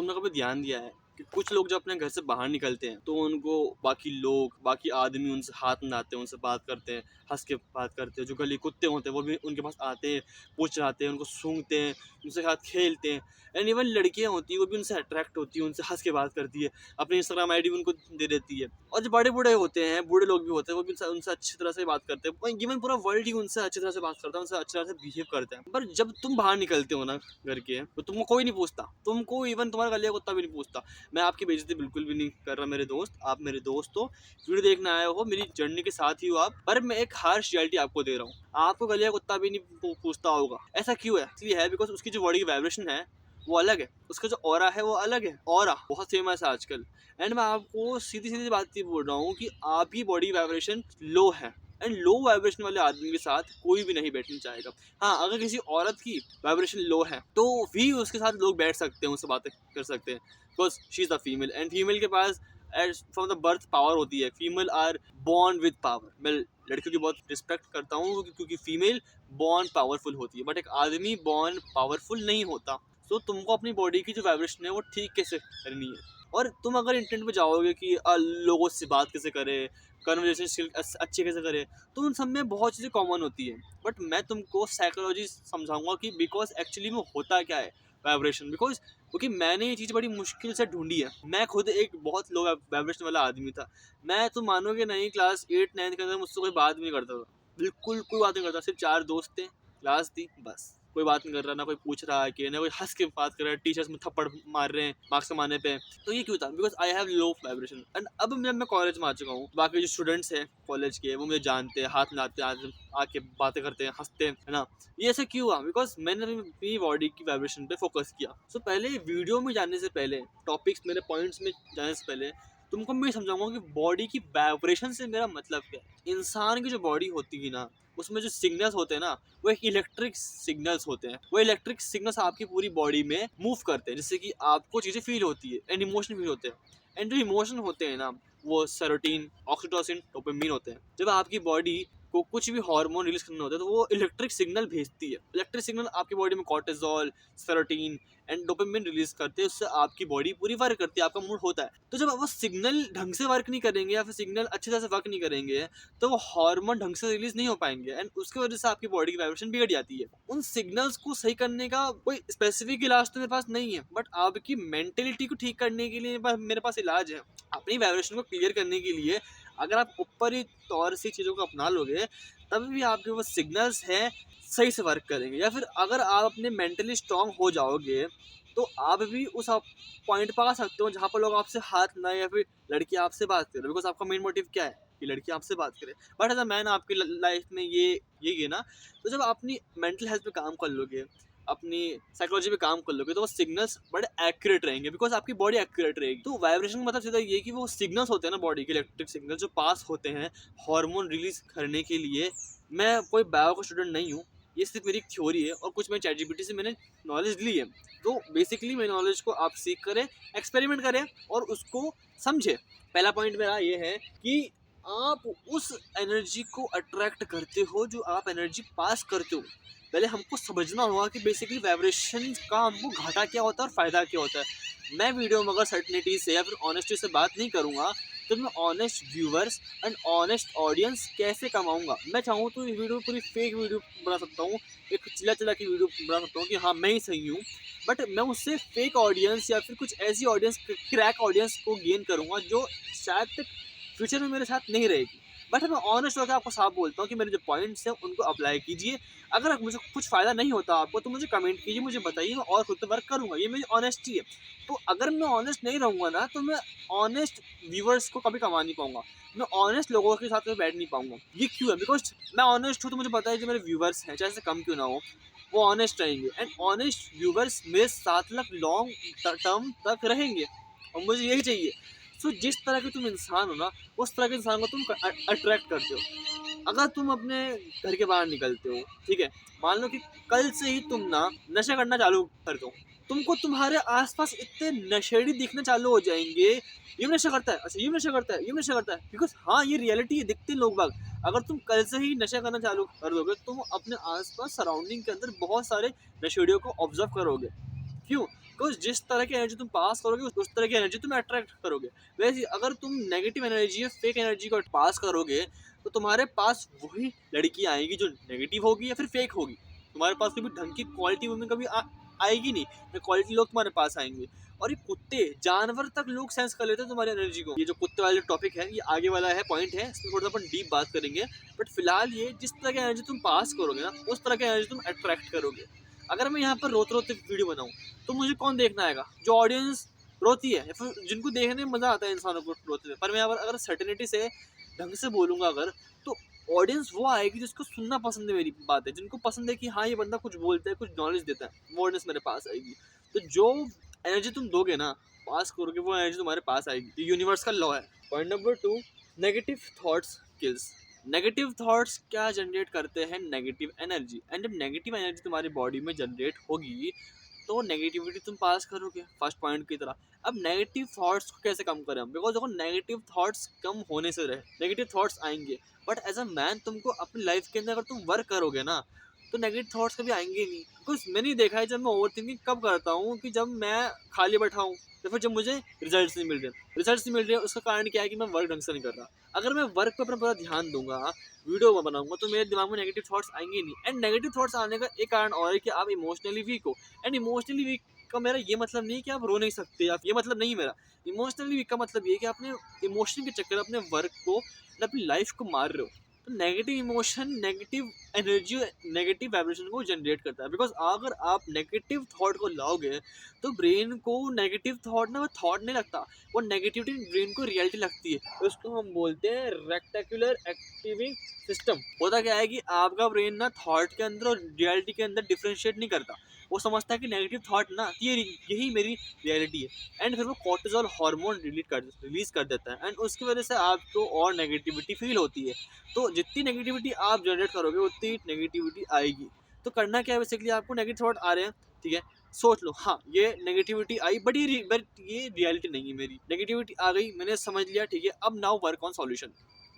तुमने कभी ध्यान दिया है कि कुछ लोग जब अपने घर से बाहर निकलते हैं तो उनको बाकी लोग, बाकी आदमी उनसे हाथ मिलाते हैं, उनसे बात करते हैं, हंस के बात करते हैं। जो गली कुत्ते होते हैं वो भी उनके पास आते हैं, पूछ चढ़ाते हैं, उनको सूंघते हैं, उनसे साथ खेलते हैं। एंड इवन लड़कियां होती हैं वो भी उनसे अट्रैक्ट होती है, उनसे हंस के बात करती है, अपनी इंस्टाग्राम आईडी भी उनको दे देती है। और जो बड़े बूढ़े होते हैं, बूढ़े लोग भी होते हैं, वो भी उनसे अच्छी तरह से बात करते हैं। इवन पूरा वर्ल्ड ही उनसे अच्छी तरह से बात करता है, उनसे अच्छी तरह से बिहेव करते हैं। पर जब तुम बाहर निकलते हो ना घर के, तो तुमको कोई नहीं पूछता, तुमको इवन तुम्हारा गले का कुत्ता भी नहीं पूछता। मैं आपकी बेइज्जती बिल्कुल भी नहीं कर रहा मेरे दोस्त, आप मेरे दोस्त हो, वीडियो देखने आए हो, मेरी जर्नी के साथ ही हो आप। पर मैं एक हार्श रियलिटी आपको दे रहा हूँ, आपको गले का कुत्ता भी नहीं पूछता होगा। ऐसा क्यों है? इसलिए है बिकॉज उसकी जो बॉडी की वाइब्रेशन है वो अलग है, उसका जो ऑरा है वो अलग है। ऑरा बहुत फेमस है आजकल। एंड मैं आपको सीधी सीधी बात ही बोल रहा हूँ कि आपकी बॉडी वाइब्रेशन लो है, एंड लो वाइब्रेशन वाले आदमी के साथ कोई भी नहीं बैठना चाहेगा। हाँ, अगर किसी औरत की वाइब्रेशन लो है तो भी उसके साथ लोग बैठ सकते हैं, उससे बातें कर सकते हैं, because she is the female. And female के पास फ्रॉम द बर्थ पावर होती है। Female are born with power. मैं लड़कियों की बहुत रिस्पेक्ट करता हूँ क्योंकि फीमेल बॉर्न पावरफुल होती है, बट एक आदमी बॉर्न पावरफुल नहीं होता। तो तुमको अपनी बॉडी की जो वाइब्रेशन है वो ठीक कैसे करनी है। और तुम अगर इंटेंट पे जाओगे कि लोगों से बात कैसे करें, कन्वर्सेशन स्किल अच्छे कैसे करें, तो उन सब में बहुत चीज़ें कॉमन होती है। बट मैं तुमको साइकोलॉजी समझाऊंगा कि बिकॉज एक्चुअली में होता क्या है वाइब्रेशन। बिकॉज क्योंकि मैंने ये चीज़ बड़ी मुश्किल से ढूंढी है। मैं खुद एक बहुत लो वाइब्रेशन वाला आदमी था। मैं तो मानोगे नहीं, क्लास 8-9 के अंदर मुझसे कोई बात भी नहीं करता था, बिल्कुल कोई बात नहीं करता। सिर्फ 4 दोस्त थे, क्लास थी, बस। कोई बात नहीं कर रहा, ना कोई पूछ रहा है कि, ना कोई हंस के बात कर रहा है, टीचर्स में थप्पड़ मार रहे हैं मार्क्स कमाने पे। तो ये क्यों था? Because I have low vibration. And अब जब मैं कॉलेज में आ चुका हूँ, बाकी जो स्टूडेंट्स हैं कॉलेज के वो मुझे जानते हैं, हाथ मिलाते हैं, आके बातें करते हैं, हंसते हैं, है ना। ये ऐसे क्यों हुआ? बिकॉज मैंने अपनी बॉडी की वाइब्रेशन पे फोकस किया। सो पहले वीडियो में जाने से पहले, टॉपिक्स मेरे पॉइंट्स में जाने से पहले तुमको मैं समझाऊंगा कि बॉडी की वाइब्रेशन से मेरा मतलब क्या है। इंसान की जो बॉडी होती है ना, उसमें जो सिग्नल्स होते हैं ना, वो एक इलेक्ट्रिक सिग्नल्स होते हैं। वो इलेक्ट्रिक सिग्नल्स आपकी पूरी बॉडी में मूव करते हैं, जिससे कि आपको चीज़ें फील होती है एंड इमोशन फील होते हैं। एंड जो इमोशन होते हैं ना, वो सेरोटीन, ऑक्सीटोसिन, डोपामिन होते हैं। जब आपकी बॉडी को कुछ भी हार्मोन रिलीज करना होता है तो वो इलेक्ट्रिक सिग्नल भेजती है। इलेक्ट्रिक सिग्नल आपकी बॉडी में कॉर्टिसोल, सेरोटीन एंड डोपामिन रिलीज करते हैं, उससे आपकी बॉडी पूरी वर्क करती है, आपका मूड होता है। तो जब वो सिग्नल ढंग से वर्क नहीं करेंगे या फिर सिग्नल अच्छी तरह से वर्क नहीं करेंगे तो वो हार्मोन ढंग से रिलीज नहीं हो पाएंगे, एंड उसकी वजह से आपकी बॉडी की वाइब्रेशन बिगड़ जाती है। उन सिग्नल्स को सही करने का कोई स्पेसिफिक इलाज तो मेरे पास नहीं है, बट आपकी मेंटेलिटी को ठीक करने के लिए मेरे पास इलाज है। अपनी वाइब्रेशन को क्लियर करने के लिए अगर आप ऊपरी तौर से चीज़ों को अपना लोगे तब भी आपके वो सिग्नल्स हैं सही से वर्क करेंगे। या फिर अगर आप अपने मेंटली स्ट्रांग हो जाओगे तो आप भी उस पॉइंट पर आ सकते हो जहाँ पर लोग आपसे हाथ ना या फिर लड़की आपसे बात करे, बिकॉज आपका मेन मोटिव क्या है कि लड़की आपसे बात करे। बट ऐसा मैन आपकी लाइफ में ये ना, तो जब आप अपनी मेंटल हेल्थ पे काम कर लोगे, अपनी साइकोलॉजी पे काम कर लोगे, तो वो सिग्नल्स बड़े एक्यूरेट रहेंगे, बिकॉज आपकी बॉडी एक्यूरेट रहेगी। तो वाइब्रेशन का मतलब सीधा ये कि वो सिग्नल्स होते हैं ना बॉडी के, इलेक्ट्रिक सिग्नल जो पास होते हैं हार्मोन रिलीज करने के लिए। मैं कोई बायो का स्टूडेंट नहीं हूँ, ये सिर्फ मेरी एक थ्योरी है और कुछ मैं चैटजीपीटी से मैंने नॉलेज ली है। तो बेसिकली मेरी नॉलेज को आप सीख करें, एक्सपेरिमेंट करें और उसको समझें। पहला पॉइंट मेरा ये है कि आप उस एनर्जी को अट्रैक्ट करते हो जो आप एनर्जी पास करते हो। पहले हमको समझना होगा कि बेसिकली वाइब्रेशन का हमको घाटा क्या होता है और फ़ायदा क्या होता है। मैं वीडियो में अगर सर्टनिटी से या फिर ऑनेस्टी से बात नहीं करूँगा तो मैं honest viewers and honest audience कैसे कमाऊँगा। मैं चाहूँ तो ये वीडियो पूरी फेक वीडियो बना सकता हूँ, एक चिल्ला की वीडियो बना सकता हूँ कि हाँ मैं ही सही हूँ, बट मैं उससे फेक ऑडियंस या फिर कुछ ऐसी ऑडियंस, क्रैक ऑडियंस को गेन करूँगा जो शायद तक फ्यूचर में मेरे साथ नहीं रहेगी। बट मैं ऑनेस्ट होकर आपको साफ बोलता हूँ कि मेरे जो पॉइंट्स हैं उनको अप्लाई कीजिए। अगर मुझे कुछ फ़ायदा नहीं होता आपको तो मुझे कमेंट कीजिए, मुझे बताइए, मैं और खुद पे वर्क करूँगा। ये मेरी ऑनेस्टी है। तो अगर मैं ऑनेस्ट नहीं रहूँगा ना तो मैं ऑनेस्ट व्यूवर्स को कभी कमा नहीं पाऊँगा, मैं ऑनेस्ट लोगों के साथ में बैठ नहीं पाऊँगा। ये क्यों है? बिकॉज मैं ऑनेस्ट हूँ तो मुझे पता है जो मेरे व्यूवर्स हैं, चाहे से कम क्यों ना हो, वो ऑनेस्ट रहेंगे। एंड ऑनेस्ट व्यूवर्स मेरे 7 लाख लॉन्ग टर्म तक रहेंगे और मुझे यही चाहिए। सो जिस तरह के तुम इंसान हो ना, उस तरह के इंसान को तुम अट्रैक्ट करते हो। अगर तुम अपने घर के बाहर निकलते हो, ठीक है, मान लो कि कल से ही तुम ना नशा करना चालू कर दो, तुमको तुम्हारे आसपास इतने नशेड़ी दिखने चालू हो जाएंगे, ये भी नशा करता है, अच्छा ये भी नशा करता है, ये भी नशा करता है, बिकॉज हाँ ये रियलिटी है, दिखते हैं लोग बाग। अगर तुम कल से ही नशा करना चालू कर दोगे तुम अपने आसपास सराउंडिंग के अंदर बहुत सारे नशेड़ियों को ऑब्जर्व करोगे। क्यों? बिकॉज जिस तरह की एनर्जी तुम पास करोगे उस तरह की एनर्जी तुम अट्रैक्ट करोगे। वैसे अगर तुम नेगेटिव एनर्जी या फेक एनर्जी को पास करोगे तो तुम्हारे पास वही लड़की आएगी जो नेगेटिव होगी या फिर फेक होगी। तुम्हारे पास कभी ढंग की क्वालिटी वुमेन कभी आएगी नहीं, क्वालिटी लोग तुम्हारे पास आएंगे। और ये कुत्ते जानवर तक लोग सेंस कर लेते हैं तुम्हारी एनर्जी को। ये जो कुत्ते वाले टॉपिक है ये आगे वाला है पॉइंट है, इसमें थोड़ा सा अपन डीप बात करेंगे। बट फिलहाल ये जिस तरह की एनर्जी तुम पास करोगे ना उस तरह की एनर्जी तुम अट्रैक्ट करोगे। अगर मैं यहाँ पर रोते रोते वीडियो बनाऊँ तो मुझे कौन देखना आएगा? जो ऑडियंस रोती है या फिर जिनको देखने में मजा आता है इंसानों को रोते हुए। पर मैं अगर सर्टेनिटी से ढंग से बोलूंगा अगर, तो ऑडियंस वो आएगी जिसको सुनना पसंद है मेरी बात है, जिनको पसंद है कि हाँ ये बंदा कुछ बोलता है, कुछ नॉलेज देता है, वो ऑडियंस मेरे पास आएगी। तो जो एनर्जी तुम दोगे ना, पास करोगे, वो एनर्जी तुम्हारे पास आएगी। ये यूनिवर्स का लॉ है। Point number 2, negative thoughts kills. Negative thoughts क्या जनरेट करते हैं? Negative energy. एंड जब नेगेटिव एनर्जी तुम्हारी बॉडी में जनरेट होगी तो नेगेटिविटी तुम पास करोगे, फर्स्ट पॉइंट की तरह। अब नेगेटिव थॉट्स को कैसे कम करें? बिकॉज देखो नेगेटिव थॉट्स कम होने से रहे, नेगेटिव थॉट्स आएंगे, बट एज अ मैन तुमको अपनी लाइफ के अंदर अगर तुम वर्क करोगे ना तो नेगेटिव थॉट्स कभी आएंगे नहीं। बिकॉज मैंने देखा है जब मैं ओवर थिंकिंग कब करता हूँ कि जब मैं खाली बैठा हूँ या फिर जब मुझे रिजल्ट्स नहीं मिल रहे। उसका कारण क्या है कि मैं वर्क ढंग से नहीं कर रहा। अगर मैं वर्क पे अपना पूरा ध्यान दूंगा, वीडियो बनाऊंगा, तो मेरे दिमाग में नेगेटिव थॉट्स आएंगे नहीं। एंड नेगेटिव थॉट्स आने का एक कारण और है कि आप इमोशनली वीक हो। एंड इमोशनली वीक का मेरा ये मतलब नहीं है कि आप रो नहीं सकते, या ये मतलब नहीं मेरा। इमोशनली वीक का मतलब ये है कि अपने इमोशन के चक्कर अपने वर्क को, अपनी लाइफ को मार रहे हो। तो negative emotion negative energy, negative vibration को जनरेट करता है। बिकॉज अगर आप नेगेटिव थॉट को लाओगे तो ब्रेन को नेगेटिव थॉट ना वो थॉट नहीं लगता, वो नेगेटिविटी ब्रेन को रियलिटी लगती है। उसको हम बोलते हैं रेक्टेकुलर एक्टिविंग सिस्टम। होता क्या है कि आपका ब्रेन ना थॉट के अंदर और रियलिटी के अंदर डिफ्रेंशिएट नहीं करता। वो समझता है कि नेगेटिव थॉट ना यही मेरी रियलिटी है। एंड फिर वो कॉर्टिसोल हार्मोन रिलीज कर देता है। एंड उसकी वजह से आपको और नेगेटिविटी फील होती है। तो जितनी नेगेटिविटी आप जनरेट करोगे उतनी नेगेटिविटी आएगी। तो करना क्या है? बेसिकली आपको नेगेटिव थॉट आ रहे हैं, ठीक है, सोच लो हाँ ये नेगेटिविटी आई, बट ये रियलिटी नहीं है मेरी। नेगेटिविटी आ गई, मैंने समझ लिया, ठीक है, अब now work on solution,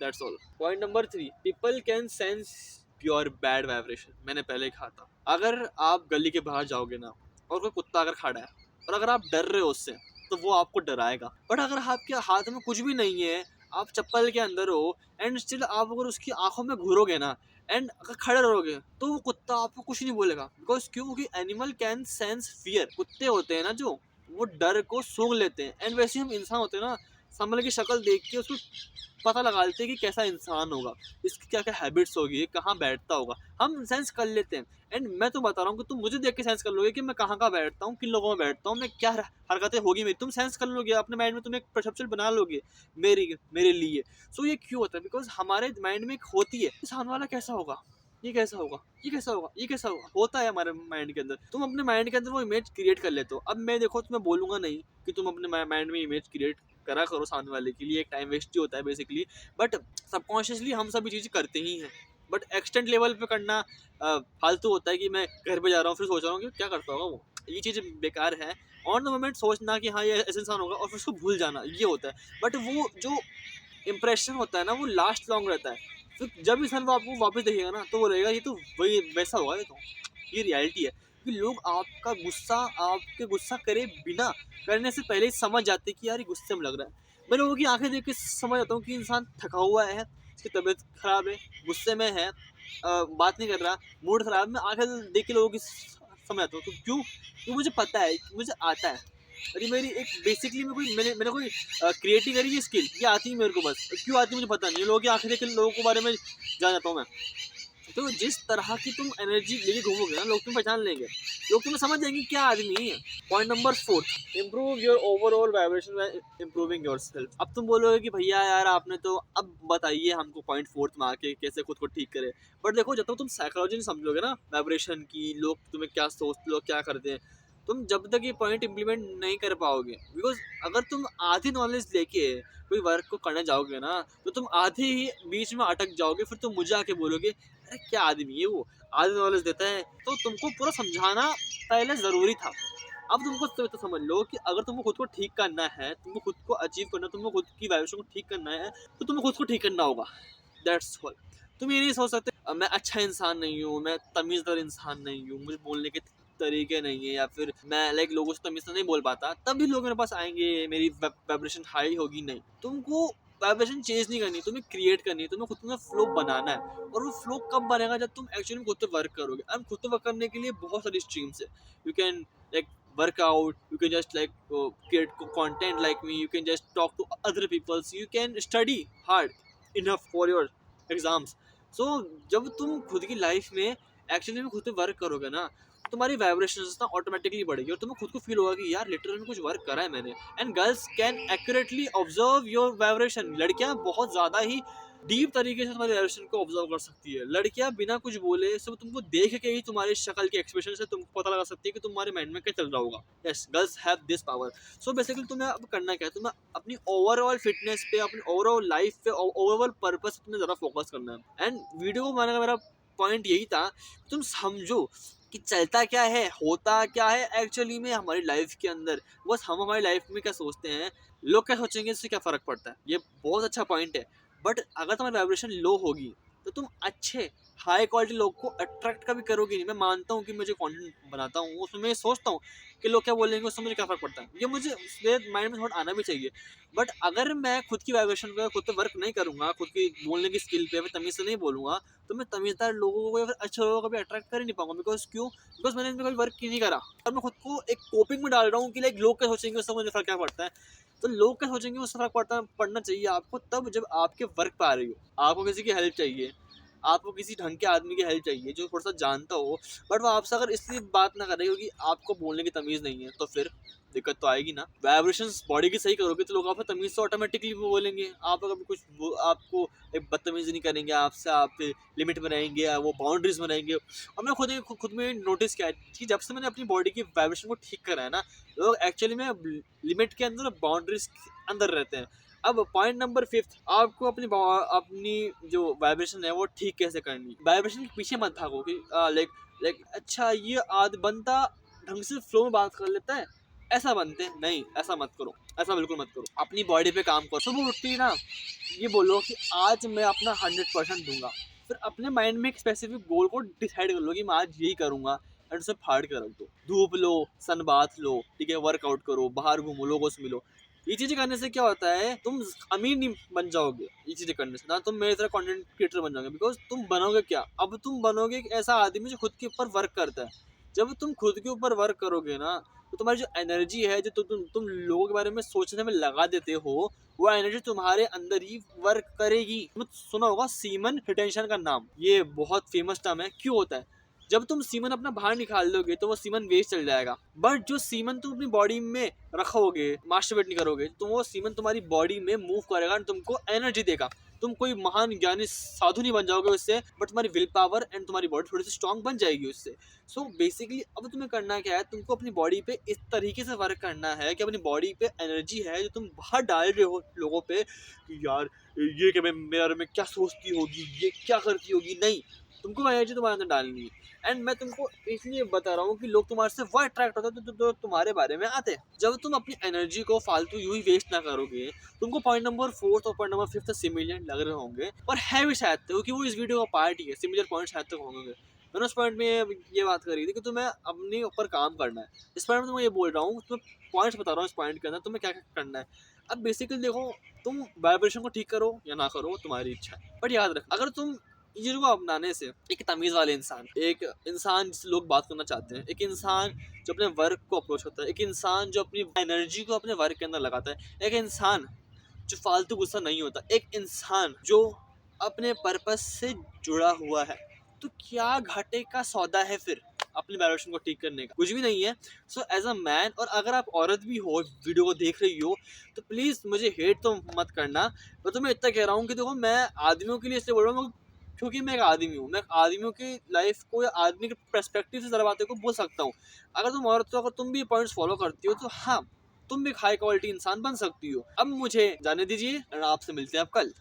that's all. Point number 3, people can sense your bad vibration. मैंने पहले कहा था, अगर आप गली के बाहर जाओगे ना और कोई कुत्ता अगर खड़ा है और अगर आप डर रहे हो उससे तो वो आपको डराएगा। बट अगर आपके हाथ में कुछ भी नहीं है, आप चप्पल के अंदर हो, एंड स्टिल आप अगर उसकी आंखों में घूरोगे ना एंड अगर खड़े रहोगे तो वो कुत्ता आपको कुछ नहीं बोलेगा। बिकॉज क्योंकि एनिमल कैन सेंस फियर। कुत्ते होते हैं ना जो, वो डर को सूंघ लेते हैं। एंड वैसे हम इंसान होते हैं ना, सामने की शक्ल देख के उसको पता लगा लेते हैं कि कैसा इंसान होगा, इसकी क्या क्या हैबिट्स होगी, कहाँ बैठता होगा, हम सेंस कर लेते हैं। एंड मैं तो बता रहा हूँ कि तुम मुझे देख के सेंस कर लोगे कि मैं कहाँ बैठता हूँ, किन लोगों में बैठता हूँ, मैं क्या हरकतें होगी मेरी, तुम सेंस कर लोगे अपने माइंड में, तुम एक परसेप्शन बना लोगे मेरे लिए। सो ये क्यों होता है? बिकॉज हमारे माइंड में एक होती है, सामने वाला कैसा होगा, ये कैसा होगा, ये कैसा होगा, ये कैसा होगा, होता है हमारे माइंड के अंदर। तुम अपने माइंड के अंदर वो इमेज क्रिएट कर लेते हो। अब मैं देखो तुम्हें बोलूंगा नहीं कि तुम अपने माइंड में इमेज क्रिएट करा करो सामने वाले के लिए, एक टाइम वेस्ट ही होता है बेसिकली। बट सबकॉन्शियसली हम सभी चीज़ें करते ही हैं, बट एक्सटेंट लेवल पे करना फालतू होता है कि मैं घर पे जा रहा हूँ फिर सोच रहा हूँ कि क्या करता होगा वो, ये चीज़ बेकार है। ऑन द मोमेंट सोचना कि हाँ ये ऐसा इंसान होगा और फिर उसको भूल जाना, ये होता है। बट वो जो इम्प्रेशन होता है ना वो लास्ट लॉन्ग रहता है। फिर जब इंसान वो आपको वापस देखेगा ना तो वो रहेगा ये तो वही वैसा होगा, ये रियलिटी है। कि लोग आपके गुस्सा करे बिना करने से पहले ही समझ जाते कि यार ये गुस्से में लग रहा है। मैं लोगों की आंखें देख के समझ जाता हूँ कि इंसान थका हुआ है, इसकी तबीयत खराब है, गुस्से में है, बात नहीं कर रहा, मूड खराब। मैं आंखें देख के लोगों की समझ जाता हूँ। तो क्यों? क्योंकि मुझे पता है, मुझे आता है। अरे मेरी एक बेसिकली मैंने कोई क्रिएटिव करी ये स्किल, ये आती है मेरे को, बस क्यों आती है मुझे पता नहीं है। लोगों की आंखें देख के लोगों के बारे में जान जाता हूँ मैं। तो जिस तरह की तुम एनर्जी लेके घूमोगे ना, लोग तुम पहचान लेंगे, लोग तुम्हें समझ जाएंगे क्या आदमी है। Point number 4, improve your overall vibration bye improving yourself. अब तुम बोलोगे कि भैया यार आपने तो अब बताइए हमको पॉइंट 4 में आके कैसे खुद को ठीक करे। बट देखो जब तक तुम साइकोलॉजी नहीं समझोगे ना वाइब्रेशन की, लोग तुम्हें क्या सोचते, लोग क्या करते हैं, तुम जब तक ये पॉइंट इम्प्लीमेंट नहीं कर पाओगे। बिकॉज अगर तुम आधी नॉलेज लेके कोई वर्क को करने जाओगे ना तो तुम आधे ही बीच में अटक जाओगे। फिर तुम मुझे आके बोलोगे अरे क्या आदमी है वो, आधी नॉलेज देता है। तो तुमको पूरा समझाना पहले ज़रूरी था। अब तुमको तो समझ लो कि अगर तुमको खुद को ठीक करना है, तुमको खुद को अचीव करना है, तुमको खुद की वाइब्रेशन को ठीक करना है, तो तुमको खुद को ठीक करना होगा। That's all. तुम ये नहीं सोच सकते मैं अच्छा इंसान नहीं हूँ, मैं तमीज़दार इंसान नहीं हूँ, मुझे बोलने के तरीके नहीं है, या फिर मैं लाइक लोगों से तमीज़ से नहीं बोल पाता, तब भी लोग मेरे पास आएंगे, मेरी वाइब्रेशन हाई होगी। नहीं, तुमको वाइब्रेशन चेंज नहीं करनी, तुम्हें क्रिएट करनी है, तुम्हें खुद में फ्लो बनाना है। और वो फ्लो कब बनेगा, जब तुम एक्चुअली खुद पे वर्क करोगे। अब खुद पे वर्क करने के लिए बहुत सारी स्ट्रीम्स है। You can like work out, you can just like create content like me, you can just talk to other people, you can study hard enough for your exams. So जब तुम खुद की लाइफ में actually में खुद पे work करोगे ना, तो तुम्हारी वाइब्रेशंस ना ऑटोमेटिकली बढ़ेगी और तुम्हें खुद को फील होगा कि यार लिटरली में कुछ वर्क करा है मैंने। And girls can accurately observe your vibration. लड़कियां बहुत ज़्यादा ही डीप तरीके से तुम्हारे वाइब्रेशन को ऑब्जर्व कर सकती है। लड़कियां बिना कुछ बोले सिर्फ तुमको देख के ही तुम्हारी शक्ल के एक्सप्रेशन से तुमको पता लगा सकती है कि तुम्हारे माइंड में क्या चल रहा होगा। Yes, girls have this power. So basically तुम्हें अब करना क्या है, तुम्हें अपनी ओवरऑल फिटनेस पे, अपनी ओवरऑल लाइफ पे, ओवरऑल पर्पस पे तुम्हें ज़रा फोकस करना है। एंड वीडियो को बनाने का मेरा पॉइंट यही था, तुम समझो कि चलता क्या है, होता क्या है एक्चुअली में हमारी लाइफ के अंदर। बस हम हमारी लाइफ में क्या सोचते हैं, लोग क्या सोचेंगे, इससे क्या फ़र्क पड़ता है। ये बहुत अच्छा पॉइंट है। बट अगर तुम्हारी वाइब्रेशन लो होगी तो तुम अच्छे हाई क्वालिटी लोग को अट्रैक्ट कभी करोगे नहीं। मैं मानता हूँ कि मुझे कंटेंट बनाता हूँ, उसमें मैं सोचता हूँ कि लोग क्या बोलेंगे, उससे मुझे क्या फ़र्क पड़ता है, ये मुझे मेरे माइंड में थोड़ा आना भी चाहिए। बट अगर मैं खुद की वाइब्रेशन पे, खुद पे वर्क नहीं करूँगा, खुद की बोलने की स्किल पे तमीज़ से नहीं बोलूँगा, तो मैं तमीज़दार लोगों को या फिर अच्छे लोगों को भी अट्रैक्ट कर ही नहीं पाऊंगा। बिकॉज मैंने इनमें कभी वर्क ही नहीं करा और मैं खुद को एक कोपिंग में डाल रहा हूँ कि लाइक लोग क्या सोचेंगे, उससे मुझे फ़र्क क्या पड़ता है। तो लोग क्या सोचेंगे उससे फ़र्क पड़ना चाहिए आपको तब जब आपके वर्क पे आ रही हो, आपको किसी की हेल्प चाहिए, आपको किसी ढंग के आदमी की हेल्प चाहिए जो थोड़ा सा जानता हो। बट वो आपसे अगर इसलिए बात ना करे क्योंकि आपको बोलने की तमीज़ नहीं है, तो फिर दिक्कत तो आएगी ना। वाइब्रेशंस बॉडी की सही करोगे तो लोग आपको तमीज़ से ऑटोमेटिकली वो बोलेंगे। आप अगर कुछ आपको एक बदतमीज़ी नहीं करेंगे आपसे, आप लिमिट में रहेंगे, वो बाउंड्रीज में रहेंगे। और मैं खुद में नोटिस किया है कि जब से मैंने अपनी बॉडी की वाइब्रेशन को ठीक करा है ना, लोग एक्चुअली में लिमिट के अंदर, बाउंड्रीज के अंदर रहते हैं। अब पॉइंट नंबर 5, आपको अपनी जो वाइब्रेशन है वो ठीक कैसे करनी। वाइब्रेशन के पीछे मत भागो कि लाइक अच्छा ये बंदा ढंग से फ्लो में बात कर लेता है, ऐसा बनते हैं। नहीं, ऐसा मत करो, ऐसा बिल्कुल मत करो। अपनी बॉडी पे काम करो। सुबह उठती है ना, ये बोलो कि आज मैं अपना 100% दूंगा। फिर अपने माइंड में एक स्पेसिफिक गोल को डिसाइड कर लो कि मैं आज यही करूंगा, एंड उसे फाड़ के रख दो। धूप लो, सन बाथ लो, ठीक है, वर्कआउट करो, बाहर घूमो, लोगों से मिलो। ये चीज़ें करने से क्या होता है, तुम अमीर नहीं बन जाओगे ये चीज़ें करने से ना, तुम मेरी तरह कंटेंट क्रिएटर बन जाओगे। बिकॉज तुम बनोगे क्या, अब तुम बनोगे एक ऐसा आदमी जो खुद के ऊपर वर्क करता है। जब तुम खुद के ऊपर वर्क करोगे ना, तो तुम्हारी जो एनर्जी है, जो तुम लोगों के बारे में सोचने में लगा देते हो, वो एनर्जी तुम्हारे अंदर ही वर्क करेगी। तुमने सुना होगा सीमन रिटेंशन का नाम, ये बहुत फेमस टर्म है। क्यों होता है, जब तुम सीमन अपना बाहर निकाल दोगे तो वो सीमन वेस्ट चल जाएगा। बट जो सीमन तुम अपनी बॉडी में रखोगे, मास्टरबेट नहीं करोगे, तो वो सीमन तुम्हारी बॉडी में मूव करेगा और तुमको एनर्जी देगा। तुम कोई महान ज्ञानी साधु नहीं बन जाओगे उससे, बट तुम्हारी विल पावर एंड तुम्हारी बॉडी थोड़ी सी स्ट्रांग बन जाएगी उससे। सो बेसिकली अब तुम्हें करना क्या है, तुमको अपनी बॉडी पे इस तरीके से वर्क करना है कि अपनी बॉडी पे एनर्जी है जो तुम बाहर डाल रहे हो लोगों पे कि यार ये क्या मेरे बारे में क्या सोचती होगी, ये क्या करती होगी। नहीं, तुमको एनर्जी तुम्हारे अंदर डालनी है। एंड मैं तुमको इसलिए बता रहा हूँ कि लोग तुम्हारे से वो अट्रैक्ट होते हैं तो तुम्हारे बारे में आते हैं। जब तुम अपनी एनर्जी को फालतू यूं ही वेस्ट ना करोगे, तुमको पॉइंट नंबर 4 और पॉइंट नंबर 5 सिमिलर लग रहे होंगे, और है भी शायद क्योंकि वो इस वीडियो का पार्ट ही है। सिमिलर पॉइंट शायद तक होंगे। मैंने उस पॉइंट में ये बात करी थी कि तुम्हें अपने ऊपर काम करना है। इस पॉइंट में तुम्हें ये बोल रहा हूँ, तुम्हें पॉइंट्स बता रहा हूँ इस पॉइंट के अंदर तुम्हें क्या क्या करना है। अब बेसिकली देखो, तुम वाइब्रेशन को ठीक करो या ना करो, तुम्हारी इच्छा है। बट याद रख, अगर तुम इस चीज़ को अपनाने से एक तमीज़ वाले इंसान, एक इंसान जिससे लोग बात करना चाहते हैं, एक इंसान जो अपने वर्क को अप्रोच करता है, एक इंसान जो अपनी एनर्जी को अपने वर्क के अंदर लगाता है, एक इंसान जो फालतू गुस्सा नहीं होता, एक इंसान जो अपने पर्पस से जुड़ा हुआ है, तो क्या घाटे का सौदा है फिर अपनी वाइब्रेशन को ठीक करने का? कुछ भी नहीं है। सो एज अ मैन, और अगर आप औरत भी हो, वीडियो को देख रही हो, तो प्लीज़ मुझे हेट तो मत करना। मैं तुम्हें इतना कह रहा हूँ कि देखो, मैं आदमियों के लिए इसलिए बोल रहा हूँ क्योंकि मैं एक आदमी हूँ। मैं आदमियों की लाइफ को या आदमी के पर्सपेक्टिव से ज़रा बातें को बोल सकता हूँ। अगर तुम औरत हो, अगर तुम भी पॉइंट्स फॉलो करती हो, तो हाँ, तुम भी एक हाई क्वालिटी इंसान बन सकती हो। अब मुझे जाने दीजिए, आपसे मिलते हैं अब कल।